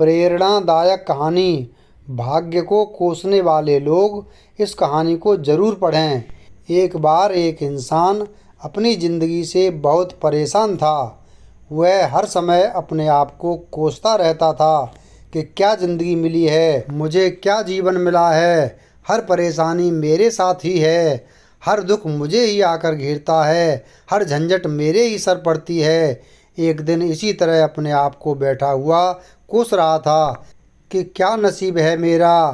प्रेरणादायक कहानी। भाग्य को कोसने वाले लोग इस कहानी को ज़रूर पढ़ें। एक बार एक इंसान अपनी ज़िंदगी से बहुत परेशान था। वह हर समय अपने आप को कोसता रहता था कि क्या ज़िंदगी मिली है, मुझे क्या जीवन मिला है। हर परेशानी मेरे साथ ही है, हर दुख मुझे ही आकर घेरता है, हर झंझट मेरे ही सर पड़ती है। एक दिन इसी तरह अपने आप को बैठा हुआ कोस रहा था कि क्या नसीब है मेरा,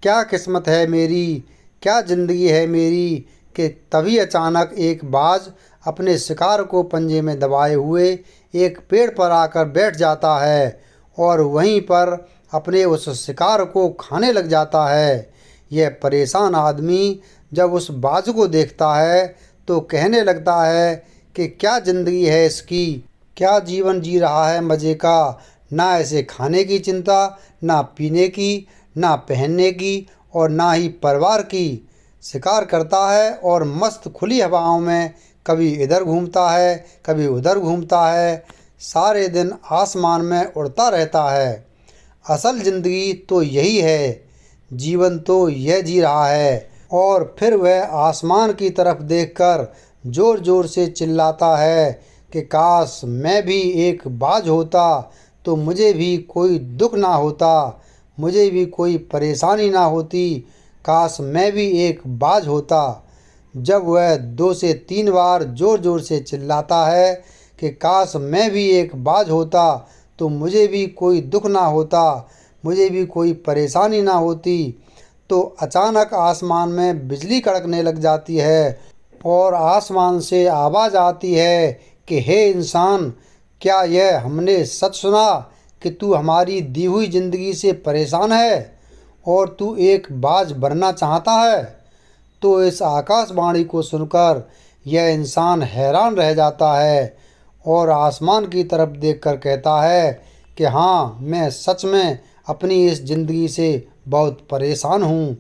क्या किस्मत है मेरी, क्या ज़िंदगी है मेरी, कि तभी अचानक एक बाज अपने शिकार को पंजे में दबाए हुए एक पेड़ पर आकर बैठ जाता है और वहीं पर अपने उस शिकार को खाने लग जाता है। यह परेशान आदमी जब उस बाज को देखता है तो कहने लगता है कि क्या ज़िंदगी है इसकी, क्या जीवन जी रहा है मज़े का। ना इसे खाने की चिंता, ना पीने की, ना पहनने की और ना ही परिवार की। शिकार करता है और मस्त खुली हवाओं में कभी इधर घूमता है, कभी उधर घूमता है, सारे दिन आसमान में उड़ता रहता है। असल ज़िंदगी तो यही है, जीवन तो यह जी रहा है। और फिर वह आसमान की तरफ देखकर ज़ोर ज़ोर से चिल्लाता है कि काश मैं भी एक बाज होता तो मुझे भी कोई दुख ना होता, मुझे भी कोई परेशानी ना होती, काश मैं भी एक बाज होता। जब वह 2 से 3 बार ज़ोर ज़ोर से चिल्लाता है कि काश मैं भी एक बाज होता तो मुझे भी कोई दुख ना होता, मुझे भी कोई परेशानी ना होती, तो अचानक आसमान में बिजली कड़कने लग जाती है और आसमान से आवाज़ आती है कि हे इंसान, क्या यह हमने सच सुना कि तू हमारी दी हुई ज़िंदगी से परेशान है और तू एक बाज बनना चाहता है। तो इस आकाशवाणी को सुनकर यह इंसान हैरान रह जाता है और आसमान की तरफ देखकर कहता है कि हाँ, मैं सच में अपनी इस ज़िंदगी से बहुत परेशान हूँ,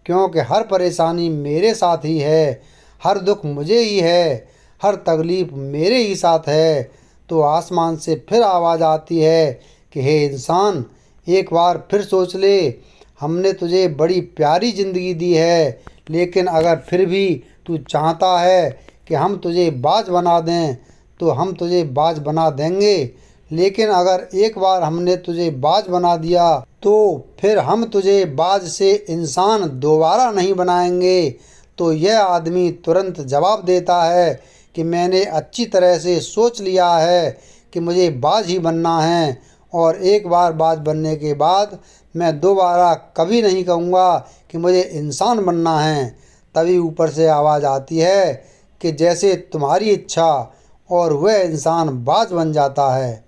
क्योंकि हर परेशानी मेरे साथ ही है, हर दुख मुझे ही है, हर तकलीफ़ मेरे ही साथ है। तो आसमान से फिर आवाज़ आती है कि हे इंसान, एक बार फिर सोच ले, हमने तुझे बड़ी प्यारी ज़िंदगी दी है, लेकिन अगर फिर भी तू चाहता है कि हम तुझे बाज बना दें तो हम तुझे बाज बना देंगे, लेकिन अगर एक बार हमने तुझे बाज बना दिया तो फिर हम तुझे बाज से इंसान दोबारा नहीं बनाएंगे। तो यह आदमी तुरंत जवाब देता है कि मैंने अच्छी तरह से सोच लिया है कि मुझे बाज ही बनना है और एक बार बाज बनने के बाद मैं दोबारा कभी नहीं कहूँगा कि मुझे इंसान बनना है। तभी ऊपर से आवाज़ आती है कि जैसे तुम्हारी इच्छा, और वह इंसान बाज बन जाता है।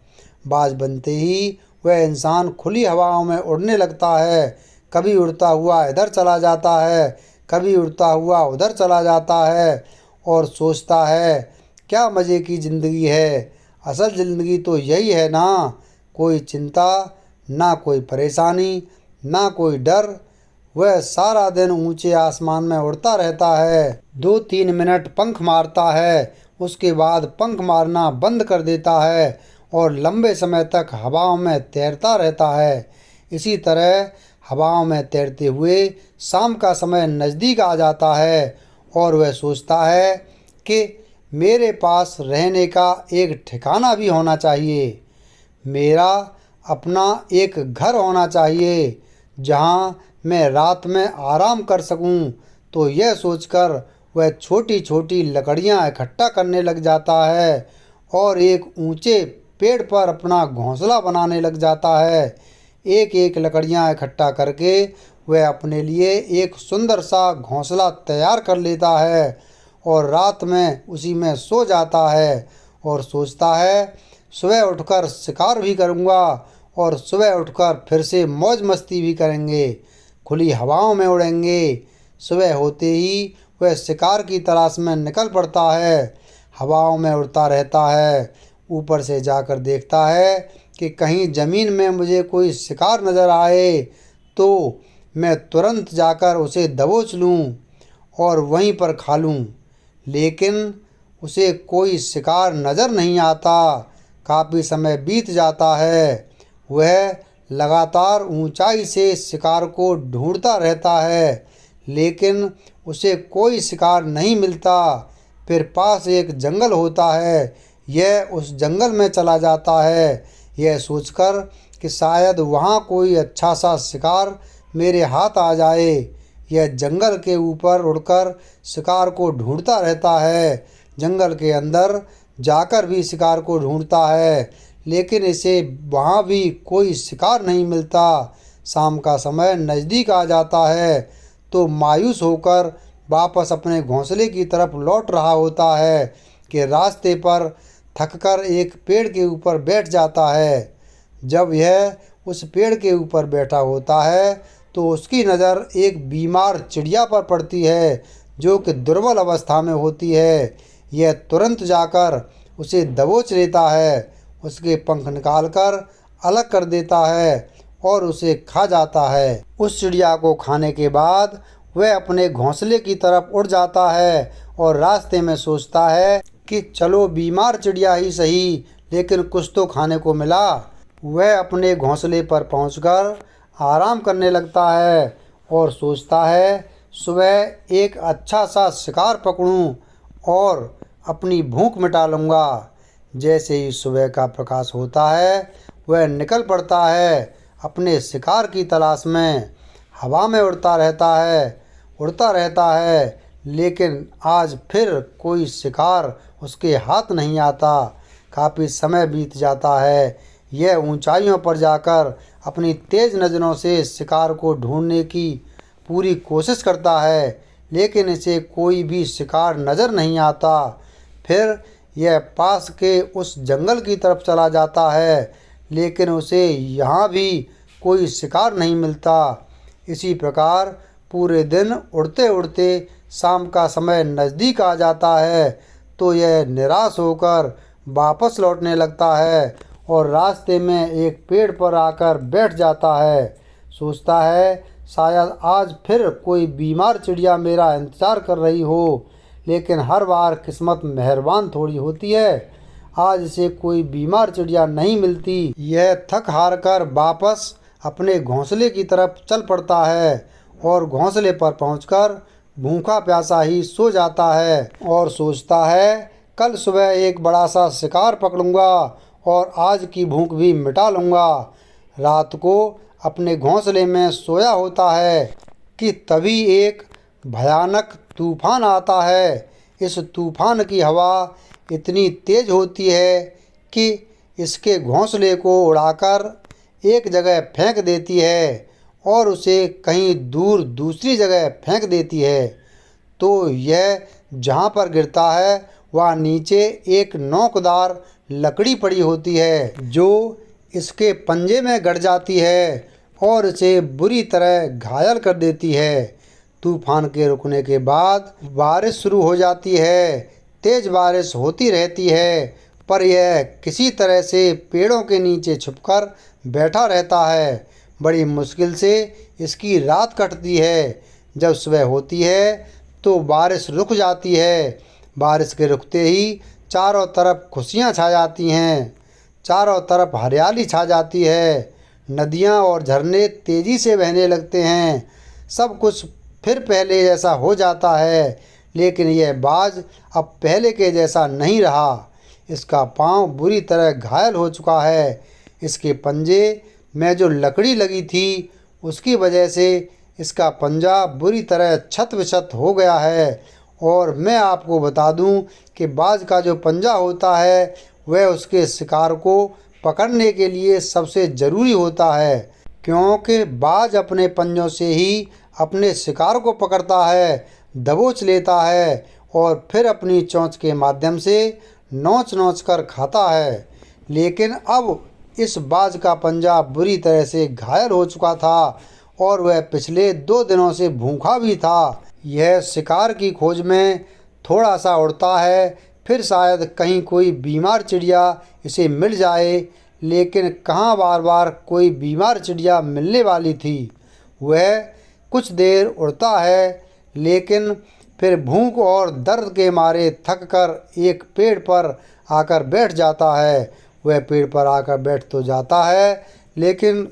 बाज बनते ही वह इंसान खुली हवाओं में उड़ने लगता है, कभी उड़ता हुआ इधर चला जाता है, कभी उड़ता हुआ उधर चला जाता है और सोचता है क्या मज़े की ज़िंदगी है। असल ज़िंदगी तो यही है ना, कोई चिंता, ना कोई परेशानी, ना कोई डर। वह सारा दिन ऊंचे आसमान में उड़ता रहता है, 2-3 मिनट पंख मारता है, उसके बाद पंख मारना बंद कर देता है और लंबे समय तक हवाओं में तैरता रहता है। इसी तरह हवाओं में तैरते हुए शाम का समय नज़दीक आ जाता है और वह सोचता है कि मेरे पास रहने का एक ठिकाना भी होना चाहिए, मेरा अपना एक घर होना चाहिए जहाँ मैं रात में आराम कर सकूँ। तो यह सोचकर वह छोटी छोटी लकड़ियाँ इकट्ठा करने लग जाता है और एक ऊंचे पेड़ पर अपना घोंसला बनाने लग जाता है। एक एक लकड़ियाँ इकट्ठा करके वह अपने लिए एक सुंदर सा घोंसला तैयार कर लेता है और रात में उसी में सो जाता है और सोचता है सुबह उठकर शिकार भी करूँगा और सुबह उठकर फिर से मौज मस्ती भी करेंगे, खुली हवाओं में उड़ेंगे। सुबह होते ही वह शिकार की तलाश में निकल पड़ता है, हवाओं में उड़ता रहता है, ऊपर से जाकर देखता है कि कहीं ज़मीन में मुझे कोई शिकार नज़र आए तो मैं तुरंत जाकर उसे दबोच लूँ और वहीं पर खा लूँ। लेकिन उसे कोई शिकार नज़र नहीं आता। काफ़ी समय बीत जाता है, वह लगातार ऊंचाई से शिकार को ढूंढता रहता है, लेकिन उसे कोई शिकार नहीं मिलता। फिर पास एक जंगल होता है। यह उस जंगल में चला जाता है, यह सोचकर कि शायद वहाँ कोई अच्छा सा शिकार मेरे हाथ आ जाए। यह जंगल के ऊपर उड़कर शिकार को ढूंढता रहता है, जंगल के अंदर जाकर भी शिकार को ढूंढता है, लेकिन इसे वहाँ भी कोई शिकार नहीं मिलता। शाम का समय नज़दीक आ जाता है तो मायूस होकर वापस अपने घोंसले की तरफ लौट रहा होता है कि रास्ते पर थककर एक पेड़ के ऊपर बैठ जाता है। जब यह उस पेड़ के ऊपर बैठा होता है तो उसकी नज़र एक बीमार चिड़िया पर पड़ती है जो कि दुर्बल अवस्था में होती है। यह तुरंत जाकर उसे दबोच लेता है, उसके पंख निकालकर अलग कर देता है और उसे खा जाता है। उस चिड़िया को खाने के बाद वह अपने घोंसले की तरफ उड़ जाता है और रास्ते में सोचता है कि चलो बीमार चिड़िया ही सही, लेकिन कुछ तो खाने को मिला। वह अपने घोंसले पर पहुंचकर आराम करने लगता है और सोचता है सुबह एक अच्छा सा शिकार पकड़ूं और अपनी भूख मिटा लूँगा। जैसे ही सुबह का प्रकाश होता है वह निकल पड़ता है अपने शिकार की तलाश में। हवा में उड़ता रहता है, लेकिन आज फिर कोई शिकार उसके हाथ नहीं आता। काफ़ी समय बीत जाता है। यह ऊंचाइयों पर जाकर अपनी तेज़ नज़रों से शिकार को ढूंढने की पूरी कोशिश करता है, लेकिन इसे कोई भी शिकार नज़र नहीं आता। फिर यह पास के उस जंगल की तरफ चला जाता है, लेकिन उसे यहाँ भी कोई शिकार नहीं मिलता। इसी प्रकार पूरे दिन उड़ते उड़ते शाम का समय नज़दीक आ जाता है तो यह निराश होकर वापस लौटने लगता है और रास्ते में एक पेड़ पर आकर बैठ जाता है। सोचता है शायद आज फिर कोई बीमार चिड़िया मेरा इंतज़ार कर रही हो, लेकिन हर बार किस्मत मेहरबान थोड़ी होती है। आज इसे कोई बीमार चिड़िया नहीं मिलती। यह थक हार कर वापस अपने घोंसले की तरफ चल पड़ता है और घोंसले पर पहुंचकर भूखा प्यासा ही सो जाता है और सोचता है कल सुबह एक बड़ा सा शिकार पकड़ूंगा और आज की भूख भी मिटा लूँगा। रात को अपने घोंसले में सोया होता है कि तभी एक भयानक तूफान आता है। इस तूफान की हवा इतनी तेज़ होती है कि इसके घोंसले को उड़ाकर एक जगह फेंक देती है और उसे कहीं दूर दूसरी जगह फेंक देती है। तो यह जहाँ पर गिरता है वहाँ नीचे एक नोकदार लकड़ी पड़ी होती है जो इसके पंजे में गड़ जाती है और इसे बुरी तरह घायल कर देती है। तूफान के रुकने के बाद बारिश शुरू हो जाती है। तेज़ बारिश होती रहती है, पर यह किसी तरह से पेड़ों के नीचे छुपकर बैठा रहता है। बड़ी मुश्किल से इसकी रात कटती है। जब सुबह होती है तो बारिश रुक जाती है। बारिश के रुकते ही चारों तरफ खुशियाँ छा जाती हैं, चारों तरफ हरियाली छा जाती है। नदियाँ और झरने तेज़ी से बहने लगते हैं। सब कुछ फिर पहले जैसा हो जाता है, लेकिन यह बाज अब पहले के जैसा नहीं रहा। इसका पाँव बुरी तरह घायल हो चुका है। इसके पंजे में जो लकड़ी लगी थी उसकी वजह से इसका पंजा बुरी तरह क्षत विक्षत हो गया है। और मैं आपको बता दूं कि बाज का जो पंजा होता है वह उसके शिकार को पकड़ने के लिए सबसे ज़रूरी होता है, क्योंकि बाज अपने पंजों से ही अपने शिकार को पकड़ता है, दबोच लेता है और फिर अपनी चोंच के माध्यम से नोच नोच कर खाता है। लेकिन अब इस बाज का पंजा बुरी तरह से घायल हो चुका था और वह पिछले 2 दिनों से भूखा भी था। यह शिकार की खोज में थोड़ा सा उड़ता है, फिर शायद कहीं कोई बीमार चिड़िया इसे मिल जाए, लेकिन कहाँ बार बार कोई बीमार चिड़िया मिलने वाली थी। वह कुछ देर उड़ता है, लेकिन फिर भूख और दर्द के मारे थक कर एक पेड़ पर आकर बैठ जाता है। वह पेड़ पर आकर बैठ तो जाता है, लेकिन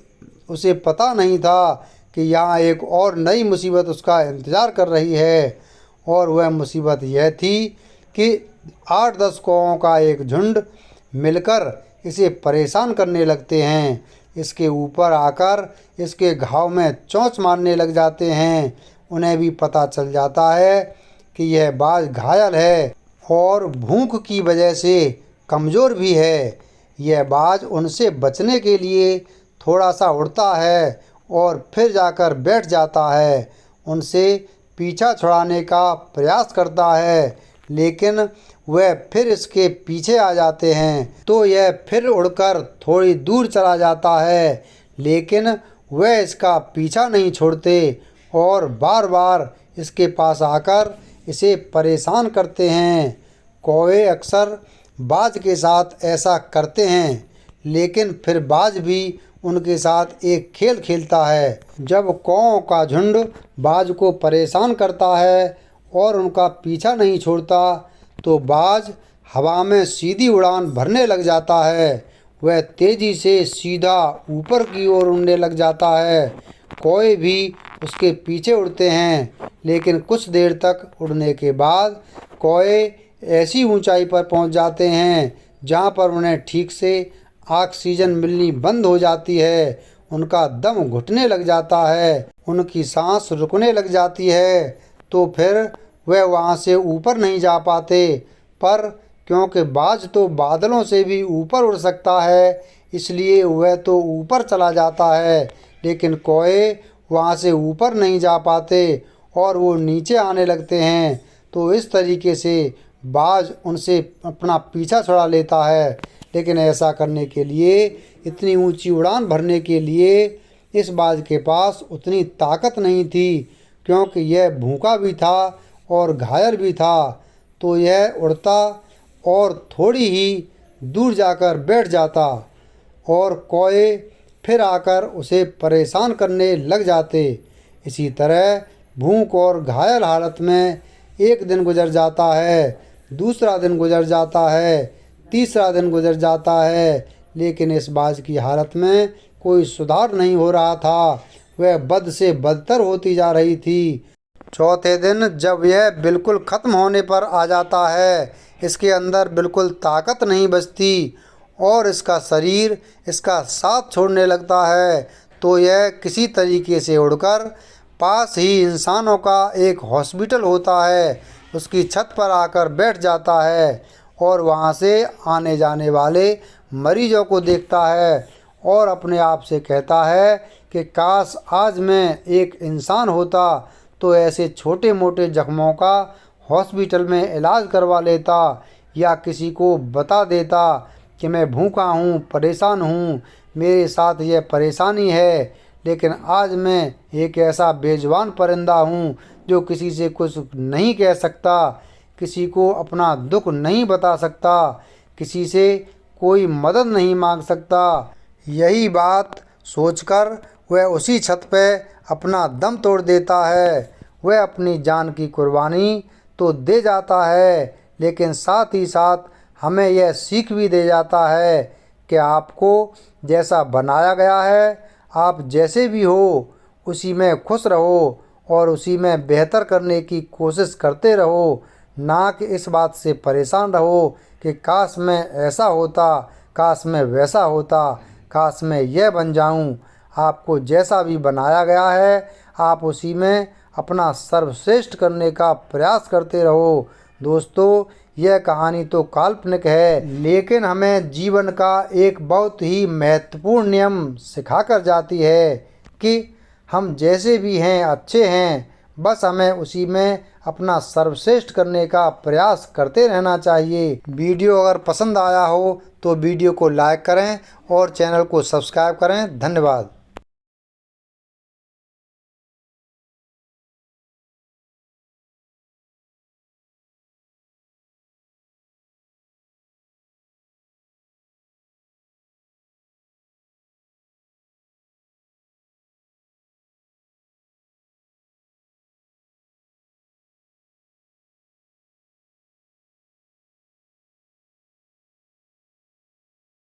उसे पता नहीं था कि यहाँ एक और नई मुसीबत उसका इंतज़ार कर रही है। और वह मुसीबत यह थी कि 8-10 कौओं का एक झुंड मिलकर इसे परेशान करने लगते हैं। इसके ऊपर आकर इसके घाव में चोंच मारने लग जाते हैं। उन्हें भी पता चल जाता है कि यह बाज घायल है और भूख की वजह से कमज़ोर भी है। यह बाज उनसे बचने के लिए थोड़ा सा उड़ता है और फिर जाकर बैठ जाता है। उनसे पीछा छुड़ाने का प्रयास करता है, लेकिन वह फिर इसके पीछे आ जाते हैं। तो यह फिर उड़कर थोड़ी दूर चला जाता है, लेकिन वह इसका पीछा नहीं छोड़ते और बार बार इसके पास आकर इसे परेशान करते हैं। कौवे अक्सर बाज के साथ ऐसा करते हैं, लेकिन फिर बाज भी उनके साथ एक खेल खेलता है। जब कौओं का झुंड बाज को परेशान करता है और उनका पीछा नहीं छोड़ता, तो बाज हवा में सीधी उड़ान भरने लग जाता है। वह तेज़ी से सीधा ऊपर की ओर उड़ने लग जाता है। कौवे भी उसके पीछे उड़ते हैं, लेकिन कुछ देर तक उड़ने के बाद कौवे ऐसी ऊंचाई पर पहुंच जाते हैं जहां पर उन्हें ठीक से ऑक्सीजन मिलनी बंद हो जाती है। उनका दम घुटने लग जाता है, उनकी सांस रुकने लग जाती है। तो फिर वह वहाँ से ऊपर नहीं जा पाते। पर क्योंकि बाज तो बादलों से भी ऊपर उड़ सकता है, इसलिए वह तो ऊपर चला जाता है, लेकिन कौवे वहाँ से ऊपर नहीं जा पाते और वो नीचे आने लगते हैं। तो इस तरीके से बाज उनसे अपना पीछा छुड़ा लेता है, लेकिन ऐसा करने के लिए, इतनी ऊंची उड़ान भरने के लिए इस बाज के पास उतनी ताकत नहीं थी, क्योंकि यह भूखा भी था और घायल भी था। तो यह उड़ता और थोड़ी ही दूर जाकर बैठ जाता और कौवे फिर आकर उसे परेशान करने लग जाते। इसी तरह भूख और घायल हालत में एक दिन गुजर जाता है, दूसरा दिन गुजर जाता है, तीसरा दिन गुजर जाता है, लेकिन इस बाज की हालत में कोई सुधार नहीं हो रहा था। वह बद से बदतर होती जा रही थी। चौथे दिन जब यह बिल्कुल ख़त्म होने पर आ जाता है, इसके अंदर बिल्कुल ताकत नहीं बचती और इसका शरीर इसका साथ छोड़ने लगता है, तो यह किसी तरीके से उड़कर पास ही इंसानों का एक हॉस्पिटल होता है, उसकी छत पर आकर बैठ जाता है और वहाँ से आने जाने वाले मरीजों को देखता है और अपने आप से कहता है कि काश आज मैं एक इंसान होता तो ऐसे छोटे मोटे जख्मों का हॉस्पिटल में इलाज करवा लेता, या किसी को बता देता कि मैं भूखा हूँ, परेशान हूँ, मेरे साथ यह परेशानी है, लेकिन आज मैं एक ऐसा बेजुबान परिंदा हूँ जो किसी से कुछ नहीं कह सकता, किसी को अपना दुख नहीं बता सकता, किसी से कोई मदद नहीं मांग सकता। यही बात सोचकर वह उसी छत पे अपना दम तोड़ देता है। वह अपनी जान की कुर्बानी तो दे जाता है, लेकिन साथ ही साथ हमें यह सीख भी दे जाता है कि आपको जैसा बनाया गया है, आप जैसे भी हो उसी में खुश रहो और उसी में बेहतर करने की कोशिश करते रहो, ना कि इस बात से परेशान रहो कि काश मैं ऐसा होता, काश मैं वैसा होता, काश मैं यह बन जाऊं। आपको जैसा भी बनाया गया है, आप उसी में अपना सर्वश्रेष्ठ करने का प्रयास करते रहो। दोस्तों, यह कहानी तो काल्पनिक है, लेकिन हमें जीवन का एक बहुत ही महत्वपूर्ण नियम सिखाकर जाती है कि हम जैसे भी हैं अच्छे हैं, बस हमें उसी में अपना सर्वश्रेष्ठ करने का प्रयास करते रहना चाहिए। वीडियो अगर पसंद आया हो तो वीडियो को लाइक करें और चैनल को सब्सक्राइब करें। धन्यवाद।